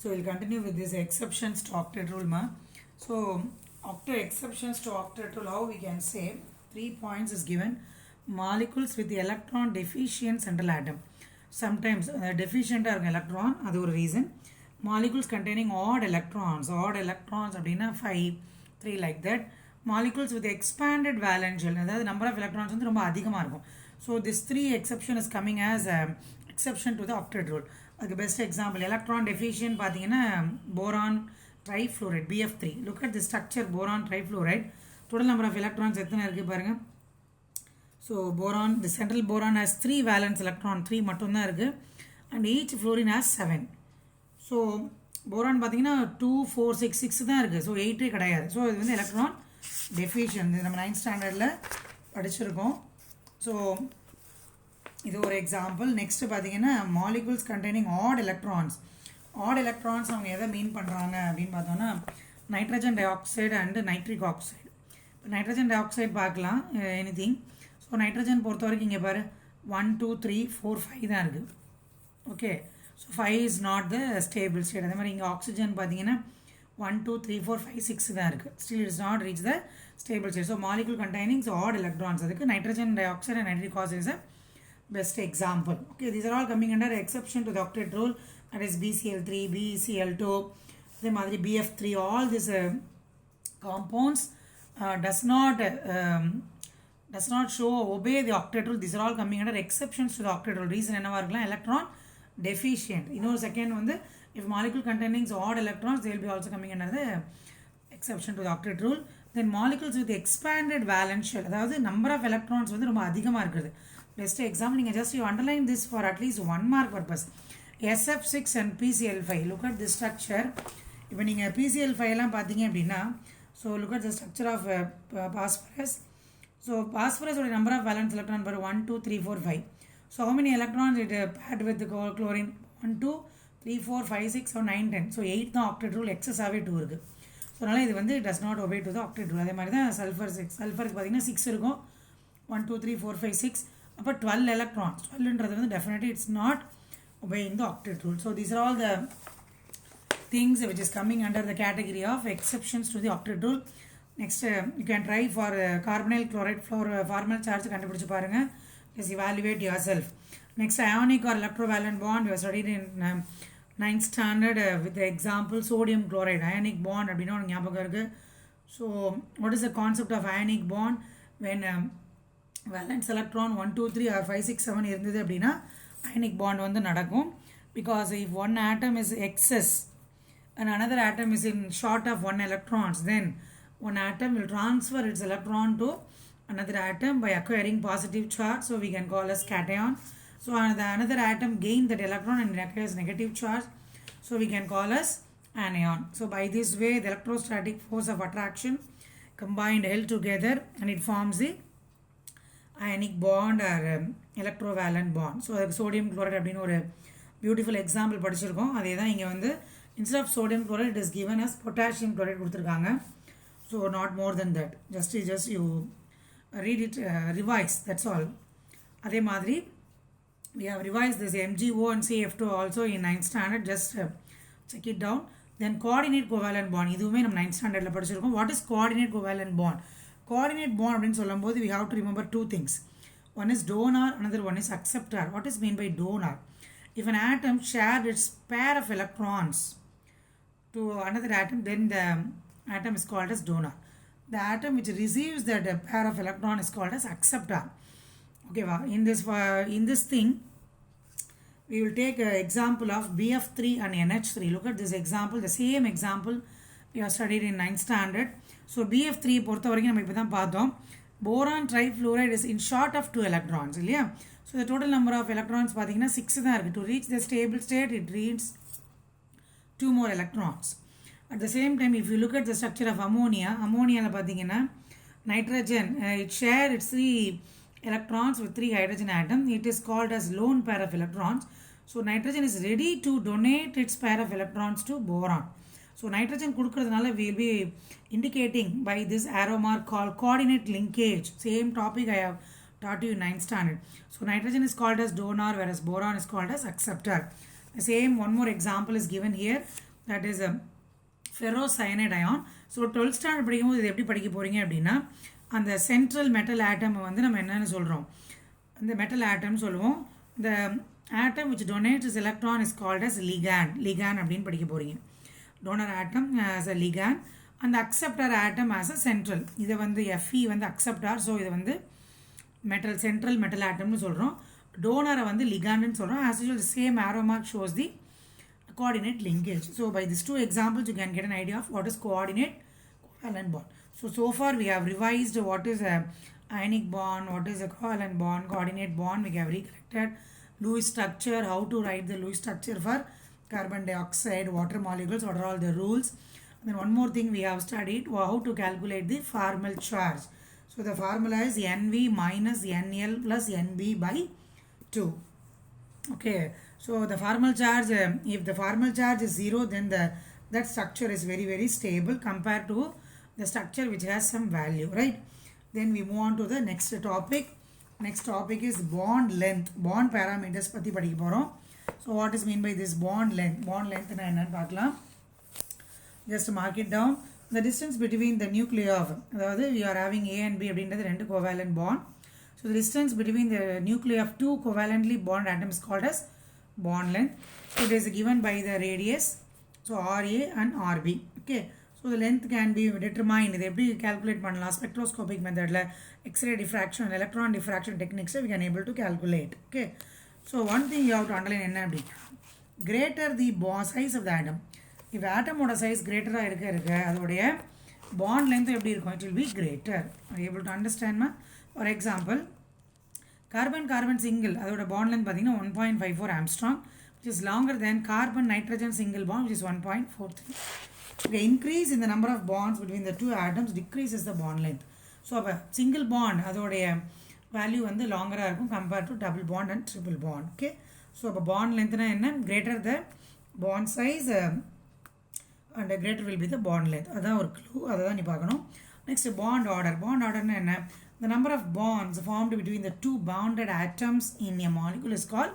So we'll continue with this exceptions to octet rule, ma. So exceptions to octet rule, how we can say 3 points is given. Molecules with the electron deficient central atom. Sometimes deficient electron, that's one reason. Molecules containing odd electrons அப்படின்னா 5, 3 like that. Molecules with expanded valence shell, அதாவது number of electrons வந்து ரொம்ப அதிகமாக இருக்கும். So this 3 exception is coming as exception to the octet rule. அதுக்கு best example electron deficient பார்த்தீங்கன்னா boron trifluoride BF3. Look at the structure boron trifluoride. Total number of electrons எத்தனை இருக்கு பாருங்க. So boron, the central boron has 3 valence electron, 3 மட்டும்தான் இருக்கு, and each fluorine has 7. So boron பார்த்தீங்கன்னா 2, 4, 6, 6 தான் இருக்கு. So 8 கிடையாது. So இது வந்து electron deficient. இது நம்ம 9th ஸ்டாண்டர்டில் படிச்சிருக்கோம். So இது ஒரு எக்ஸாம்பிள். நெக்ஸ்ட் பார்த்தீங்கன்னா molecules containing odd electrons. Odd electrons அவங்க எதை மீன் பண்ணுறாங்க அப்படின்னு பார்த்தோன்னா nitrogen dioxide and nitric oxide. இப்போ நைட்ரஜன் டை ஆக்சைடு பார்க்கலாம் எனிதிங். ஸோ நைட்ரஜன் பொறுத்த வரைக்கும் இங்கே பாரு 1, 2, 3, 4, 5 தான் இருக்குது. Okay, so 5 is not the stable state. அதே மாதிரி இங்கே ஆக்சிஜன் பார்த்தீங்கன்னா 1, 2, 3, 4, 5, 6 தான் இருக்குது. Still it's not reach the stable state. So molecule containing odd electrons, அதுக்கு nitrogen dioxide and nitric oxide is best example. Okay, these are all coming under exception to the octet rule, that is BCl3, BCl2, the madri BF3. All these compounds does not show obey the octet rule. These are all coming under exceptions to the octet rule. Reason enna varukla electron deficient. Second one, if molecule containing odd electrons, they will be also coming under the exception to the octet rule. Then molecules with expanded valence shell, அதாவது number of electrons வந்து ரொம்ப அதிகமாக இருக்குது. Best example, you underline this for at least 1 mark purpose. SF6 and PCl5. Look at this structure. இப்போ நீங்கள் PCl5 எல்லாம் பார்த்தீங்க அப்படின்னா, so look at the structure of phosphorus. So phosphorus ஓட number of valence electron per 1, 2, 3, 4, 5. So how many electrons it paired with the chlorine? 1, 2, 3, 4, 5, 6, or 9, 10. So 8 தான் octet rule, excess-ஆகவே 2 இருக்குது. So அதனால் இது வந்து does not obey to the octet rule. அதே மாதிரி தான் சல்ஃபருக்கு பார்த்தீங்கன்னா 6 இருக்கும். 1, 2, 3, 4, 5, 6. அப்போ 12 electrons. 12ன்றது வந்து definitely it's not obeying the octet rule. So these are all the things which is coming under the category of exceptions to the octet rule. Next, you can try for carbonyl chloride formal charge கண்டுபிடிச்சு பாருங்க. Just evaluate yourself. Next, ionic or electrovalent bond we have studied in 9th standard with the example sodium chloride. Ionic bond அப்படின்னா ஒரு ஞாபகம் இருக்கு. So what is the concept of ionic bond? When valence electron 1, 2, 3 or 5, 6, 7 இருந்தது அப்படின்னா ionic bond வந்து நடக்கும். Because if one atom is excess and another atom is in short of 1 electrons, then one atom will transfer its electron to another atom by acquiring positive charge, so we can call as cation. So another atom gain that electron and acquires negative charge, so we can call as anion. So by this way the electrostatic force of attraction combined held together and it forms the ionic bond or electrovalent bond. So sodium chloride அப்படின்னு ஒரு beautiful example படிச்சிருக்கோம். அதே தான் இங்கே வந்து instead of sodium chloride it is given as potassium chloride கொடுத்துருக்காங்க. So not more than that. Just you read it, revise, that's all. அதே மாதிரி we have revised this MgO and CF2 also in 9th standard. Just check it down. Then coordinate covalent bond, இதுவுமே நம்ம 9th standardல படிச்சிருக்கோம். What is coordinate covalent bond? Coordinate bond அப்படின்னு சொல்லும்போது we have to remember 2 things. One is donor, another one is acceptor. What is meant by donor? If an atom shared its pair of electrons to another atom, then the atom is called as donor. The atom which receives that pair of electron is called as acceptor. Okay, in this thing we will take an example of BF3 and NH3. Look at this example, the same example we have studied in 9th standard. So BF3 பொறுத்த வரைக்கும் நம்ம இப்போ தான் பார்த்தோம். Boron trifluoride is in short of 2 electrons இல்லையா? So the total number of electrons பார்த்தீங்கன்னா 6 தான் இருக்குது. To reach the stable state it needs 2 more electrons. At the same time, if you look at the structure of ammonia பார்த்தீங்கன்னா nitrogen it share its 3 electrons with 3 hydrogen atoms. It is called as lone pair of electrons. So nitrogen is ready to donate its pair of electrons to boron. So nitrogen கொடுக்கிறதுனால we will be indicating by this arrow mark called coordinate linkage. Same topic I have taught you in 9th standard. So nitrogen is called as donor whereas boron is called as acceptor. The same one more example is given here, that is a ferrocyanide ion. So 12th standard படிக்கும்போது இது எப்படி படிக்க போகிறீங்க அப்படின்னா, அந்த central metal ஆட்டம் வந்து நம்ம என்னென்னு சொல்கிறோம், அந்த மெட்டல் ஆட்டம் சொல்லுவோம். இந்த atom which donates its electron is called as ligand. Ligand அப்படின்னு படிக்க போகிறீங்க. Donor atom as a ligand and acceptor atom as a central. இதை வந்து Fe வந்து acceptor, ஸோ இது வந்து metal central metal atomனு சொல்கிறோம். டோனரை வந்து ligandன்னு சொல்கிறோம். As usual, the same arrow mark shows the coordinate linkage. So by these two examples you can get an idea of what is coordinate covalent bond. So far we have revised what is a ionic bond, what is a covalent bond, coordinate bond. We have recollected Lewis structure, how to write the Lewis structure for carbon dioxide, water molecules, what are all the rules. And then one more thing we have studied, how to calculate the formal charge. So the formula is NV minus NL plus NB by 2. Okay, so the formal charge, if the formal charge is 0, then that structure is very, very stable compared to the structure which has some value, right? Then we move on to the next topic. Next topic is bond length. Bond parameters பத்தி படிக்க போறோம். So what is mean by this bond length? Bond length na என்னன்னு பார்க்கலாம். Just mark it down. The distance between the nuclei of, அதாவது we are having A and B அப்படின்றது ரெண்டு covalent bond. So the distance between the nuclei of two covalently bond atoms is called as bond length. So it is given by the radius, so RA and RB. Okay, so the length can be determined. இதை எப்படி calculate பண்ணலாம், spectroscopic methodல, X-ray diffraction, electron diffraction techniques we can able to calculate. Okay, so one thing you have to underline என்ன அப்படின்னா, greater the bond size of the atom, if atom ஓட size greater இருக்க அதோடைய bond length எப்படி இருக்கும், it will be greater. Are you able to understand ma? For example, carbon single அதோட bond length பார்த்தீங்கன்னா 1.54 Armstrong, which is longer than carbon nitrogen single bond, which is 1.43. Okay, increase in the number of bonds between the two atoms decreases the bond length. So a single bond அதோடைய value வந்து longer இருக்கும் compared to double bond and triple bond. Okay, so a bond length na enna, greater the bond size and greater will be the bond length. அதான் ஒரு clue, அதான் நீ பார்க்கணும். Next, bond order. Bond order na enna, the number of bonds formed between the two bounded atoms in a molecule is called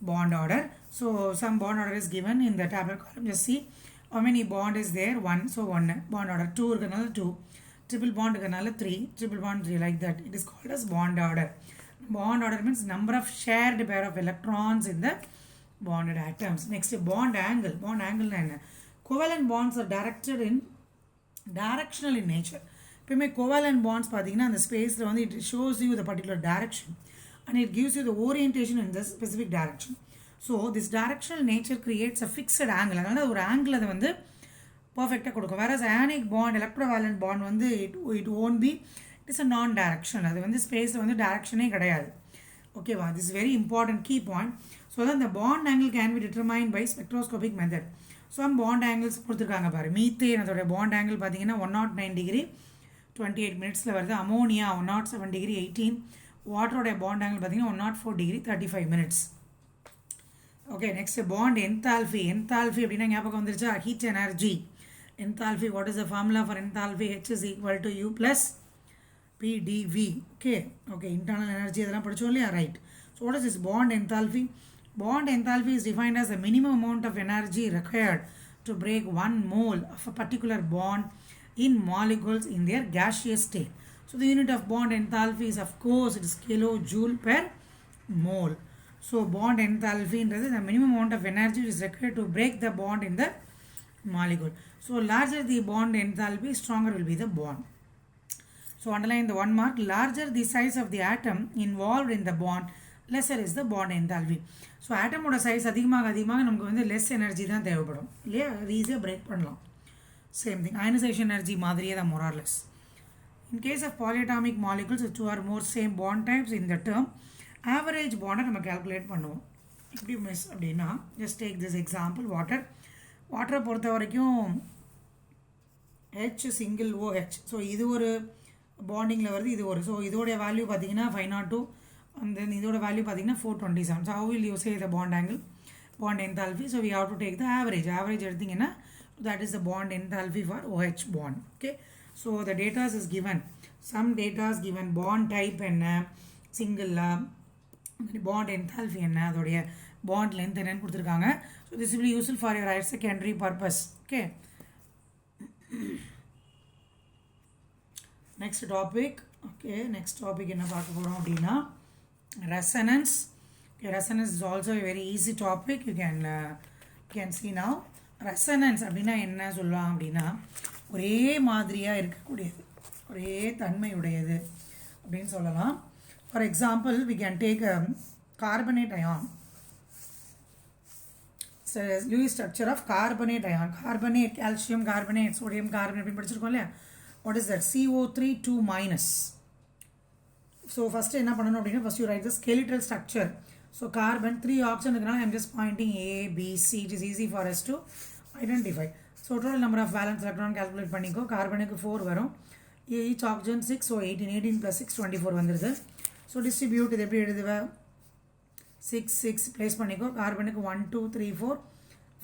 bond order. So some bond order is given in the table column. Just see how many bond is there. 1, so 1 bond order. 2 irukanaala 2, triple bond irukanaala 3, triple bond 3, like that. It is called as bond order. Bond order means number of shared pair of electrons in the bonded atoms. Next, bond angle. Bond angle na enna, covalent bonds are directional in nature. எப்பவுமே covalent bonds பார்த்தீங்கன்னா அந்த ஸ்பேஸில் வந்து it shows you the particular direction and it gives you the orientation in the specific direction. So this directional nature creates a fixed angle. அதனால ஒரு angle அதை வந்து பர்ஃபெக்டாக கொடுக்கும். whereas ionic bond, electrovalent bond வந்து it won't be, it is a non-directional. அது வந்து ஸ்பேஸில் வந்து டைரக்ஷனே கிடையாது. ஓகேவா, this is very important key point. So then the bond angle can be determined by spectroscopic method. Some bond angles கொடுத்துருக்காங்க பாரு. Methane அதோட bond angle பார்த்தீங்கன்னா 109 degree 28 minutesல வருது. Ammonia 107 degree 18. வாட்டரோட bond angle பார்த்தீங்கன்னா 104 degree 35 minutes. Okay, next bond enthalpy. Enthalpy அப்படின்னா ஞாபகம் வந்துருச்சா, heat energy. Enthalpy, what is the formula for enthalpy? H is equal to U plus PdV. Okay, internal energy அதெல்லாம் படிச்சோம் இல்லையா, right. So what is this bond enthalpy? Bond enthalpy is defined as the minimum amount of energy required to break 1 mole of a particular bond in molecules in their gaseous state. So the unit of bond enthalpy is, of course, it is kilojoule per mole. So bond enthalpy is the minimum amount of energy which is required to break the bond in the molecule. So larger the bond enthalpy, stronger will be the bond. So underline the 1 mark. Larger the size of the atom involved in the bond, lesser is the bond enthalpy. So atom oda size அதிகமாக நமக்கு வந்து less energy தான் தேவைப்படும் இல்லையா, ஈஸியாக break பண்ணலாம். Same thing, ionization energy மாதிரியே தான் more or less. In case of polyatomic molecules, two or more same bond types in the term, average bond நம்ம calculate பண்ணுவோம். எப்படி மிஸ் அப்படின்னா, just take this example, வாட்டரை பொறுத்த வரைக்கும் H single OH. ஸோ இது ஒரு பாண்டிங்கில் வருது, இது ஒரு, ஸோ இதோடைய வேல்யூ பார்த்தீங்கன்னா 502 and then இதோட வேல்யூ பார்த்தீங்கன்னா 427. So how will you say the bond angle, bond enthalpy? So we have to take the average எடுத்தீங்கன்னா that is the bond enthalpy for OH bond. Okay, so the data is given, some data is given, bond type என்ன, single bond enthalpy என்ன, அதோடைய bond length என்னன்னு கொடுத்துருக்காங்க. So this will be useful for your higher secondary purpose. Okay. Next topic. Okay, next topic என்ன பார்க்க போறோம் அப்படின்னா resonance. Okay, resonance is also a very easy topic. You can see now. Resonance அப்படின்னா என்ன சொல்லலாம் அப்படின்னா ஒரே மாதிரியாக இருக்கக்கூடியது, ஒரே தன்மையுடையது அப்படின்னு சொல்லலாம். For example we can take a carbonate ion. So Lewis structure of carbonate ion. Carbonate, calcium carbonate, sodium carbonate அப்படின்னு படிச்சிருக்கோம் இல்லையா? What is that? CO3 2 minus. So first என்ன பண்ணணும் அப்படின்னா first you write the skeletal structure. So carbon 3 oxygen இருக்கனால I am just pointing A, B, C. It is easy for us to identify. So total number of valence electron calculate பண்ணிக்கோ. கார்பனுக்கு 4 வரும். Each oxygen 6, so 18 plus 6 24 வந்துருது. So distribute இது எப்படி எழுதுவ? 6 6 place பண்ணிக்கோ. கார்பனுக்கு 1 2 3 4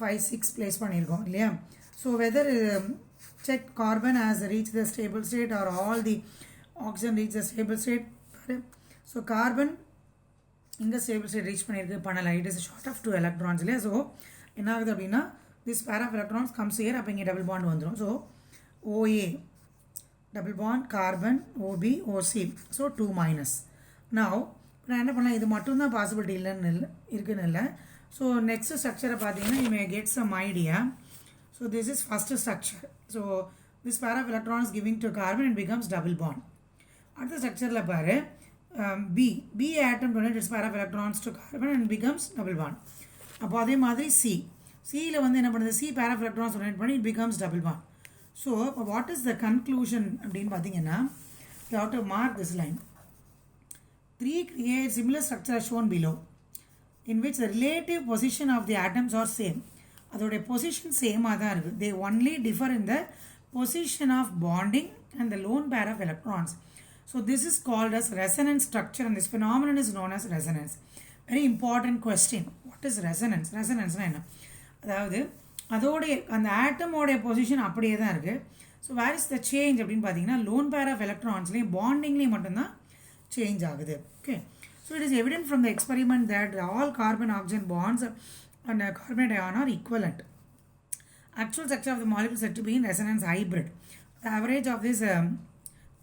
5 6 place பண்ணியிருக்கோம் இல்லையா? So whether check carbon has reached the stable state or all the oxygen reach the stable state. So carbon இந்த stable state reach பண்ணியிருக்கு பண்ணல. It is short of 2 electrons இல்லையா? So என்ன ஆகுது அப்படின்னா this pair of electrons comes here. அப்போ இங்கே double bond வந்துடும். So OA double bond carbon OB OC. So 2 minus. Now நான் என்ன பண்ணலாம், இது மட்டும்தான் பாசிபிலிட்டி இல்லைன்னு இருக்குன்னு இல்லை. ஸோ நெக்ஸ்ட் ஸ்ட்ரக்சரை பார்த்தீங்கன்னா you may get some idea. So this is first structure. So this pair of electrons giving to carbon and becomes double bond. அடுத்த ஸ்ட்ரக்சரில் பாரு B atom donates its pair of electrons to carbon and becomes double bond. அப்போ அதே மாதிரி சியில் வந்து என்ன பண்ணுது, C pair of electrons donate பண்ணி it becomes double bond. So what is the conclusion அப்படின்னு பார்த்தீங்கன்னா you have to mark this line. 3 create similar structure as shown below in which the relative position of the atoms are same. அதோடைய position சேமாக தான் இருக்குது. They only differ in the position of bonding and the lone pair of electrons. So this is called as resonance structure and this phenomenon is known as resonance. Very important question. What is resonance? Resonance என்ன, அதாவது அதோடைய அந்த ஆட்டமோடைய position அப்படியே தான் இருக்குது. So where is the change அப்படின்னு பார்த்தீங்கன்னா lone pair of எலக்ட்ரான்ஸ்லேயும் பாண்டிங்லேயும் மட்டும்தான் சேஞ்ச் ஆகுது. Okay, so it is evident from the experiment that all carbon oxygen bonds and carbonate ion are equivalent. Actual structure of the molecule said to be in resonance hybrid. The average of these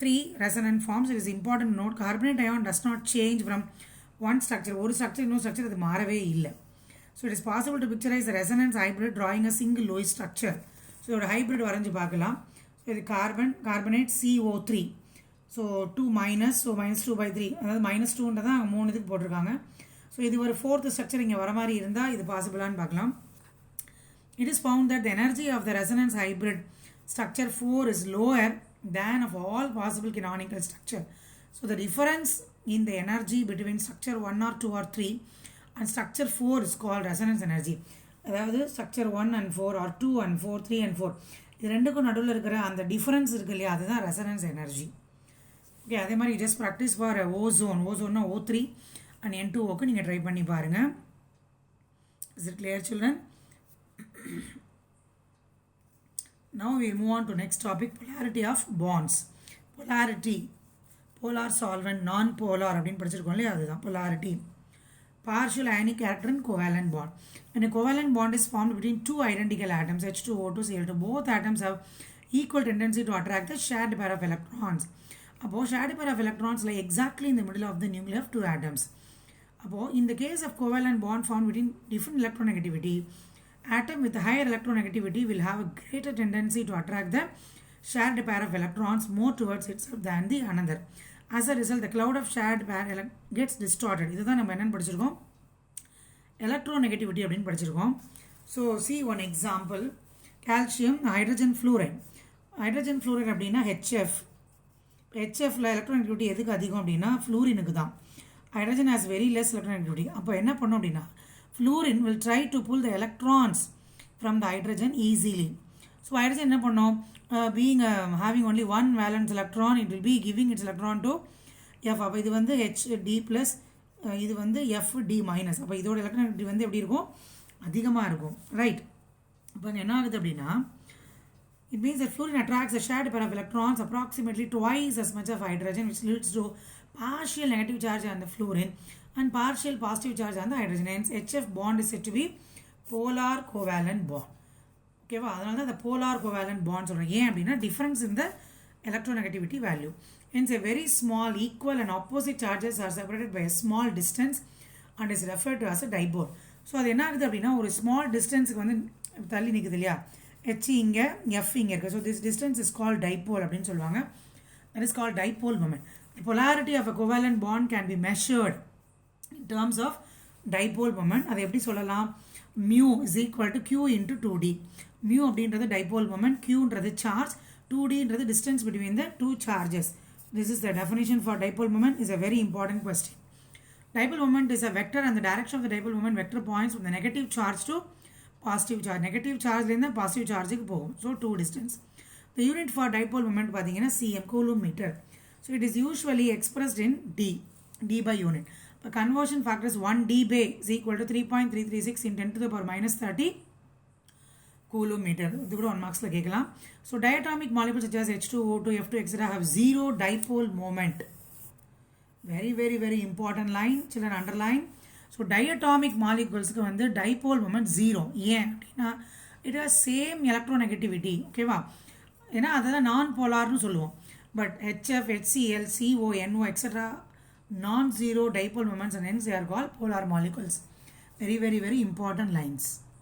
3 resonant forms, it is important to note carbonate ion does not change from one structure. ஒரு structure இன்னொரு structure அது மாறவே இல்லை. So it is possible to picturize the resonance hybrid drawing a single Lewis structure. So இதோட hybrid வரைஞ்சு பார்க்கலாம். So இது carbonate CO3. So 2 minus, so minus 2 by 3. அதாவது minus 2ன்றதான் 3 இதுக்கு போட்டிருக்காங்க. ஸோ இது ஒரு ஃபோர்த் ஸ்ட்ரக்சர் இங்கே வர மாதிரி இருந்தால் இது பாசிபிளான்னு பார்க்கலாம். It is found that the energy of the resonance hybrid structure 4 is lower than of all possible canonical structure. So the difference in the energy between structure 1 or 2 or 3 and structure 4 is called resonance energy. அதாவது structure 1 and 4 or 2 and 4, 3 and 4 இது ரெண்டுக்கும் நடுவில் இருக்கிற அந்த difference இருக்கு இல்லையா, அதுதான் resonance energy. Okay, அதே மாதிரி ஜஸ்ட் ப்ராக்டிஸ் ஃபார் ஓசோன்னா O3 and N2O நீங்கள் ட்ரை பண்ணி பாருங்கள். Is it clear, children? Now we move on to next topic, polarity of bonds. Polarity, polar solvent, non-polar அப்படின்னு படிச்சிருக்கோம் இல்லையா, அதுதான் polarity. Partial ionic character and covalent bond. When a covalent bond is formed between two identical atoms, H2O2, Cl2, both atoms have equal tendency to attract the shared pair of electrons. அப்போ shared pair of electrons lie exactly in the middle of the nuclei of two atoms. அப்போ in the case of covalent bond formed between different electronegativity, atom with higher electronegativity will have a greater tendency to attract the shared pair of electrons more towards itself than the another. As a result, the cloud of shared pair gets distorted. இதுதான் நம்ம என்னன்னு படிச்சிருக்கோம், electronegativity அப்படின்னு படிச்சிருக்கோம். So see one example, calcium hydrogen fluoride. Hydrogen fluoride அப்படின்னா HF. HFல electronegativity எதுக்கு அதிகம் அப்படின்னா ஃப்ளூரினுக்கு தான். Hydrogen has very less electronegativity. அப்போ என்ன பண்ணும் அப்படின்னா fluorine will try to pull the electrons from the hydrogen easily. So hydrogen என்ன பண்ணும், having only one valence electron, it will be giving its electron to F. அப்போ இது வந்து HD plus, இது வந்து FD minus. அப்போ இதோட electronegativity வந்து எப்படி இருக்கும், அதிகமாக இருக்கும், ரைட். இப்போ என்ன ஆகுது அப்படின்னா it means that fluorine attracts a shared pair of electrons approximately twice as much of hydrogen, which leads to partial negative charge on the fluorine and partial positive charge on the hydrogen. Hence HF bond is said to be polar covalent bond. ஓகேவா, அதனால தான் the polar covalent bond சொல்கிறேன். ஏன் அப்படின்னா difference in the electronegativity value. Hence a very small equal and opposite charges are separated by a small distance and is referred to as a dipole. So அது என்ன ஆகுது அப்படின்னா ஒரு small டிஸ்டன்ஸுக்கு வந்து தள்ளி நிற்குது இல்லையா, ஹெச் இங்கே எஃப் இங்கே இருக்குது. So this distance is called dipole அப்படின்னு சொல்லுவாங்க. That is called dipole moment. The polarity of a covalent bond can be measured in terms of dipole moment. அதை எப்படி சொல்லலாம், mu is equal to q into 2d. mu அப்படின்றது dipole moment, qன்றது charge, 2dன்றது distance between the two charges. This is the definition for dipole moment. Is a very important question. Dipole moment is a vector and the direction of the dipole moment vector points from the negative charge to positive charge. Negative charge லேருந்து positive charge க்கு போகும். So 2 distance. The unit for dipole moment பார்த்தீங்கன்னா cm, coulomb meter. So it is usually expressed in d by unit. The conversion factor is 1 d by is equal to 3.336 in 10 to the power minus 30 coulomb meter. இது கூட 1 marksல கேட்கலாம். So diatomic molecules such as H2, O2, F2, etc. have zero dipole moment. Very, very, very important line. Children underline. So diatomic molecules க்கு வந்து dipole moment 0. ஏன் அப்படின்னா it has same electronegativity. ஓகேவா, ஏன்னா அதெல்லாம் நான் போலார்னு சொல்லுவோம். But HF, HCl, CO, NO, etc. non-zero dipole moments and hence they are called polar molecules. Very, very, very important lines.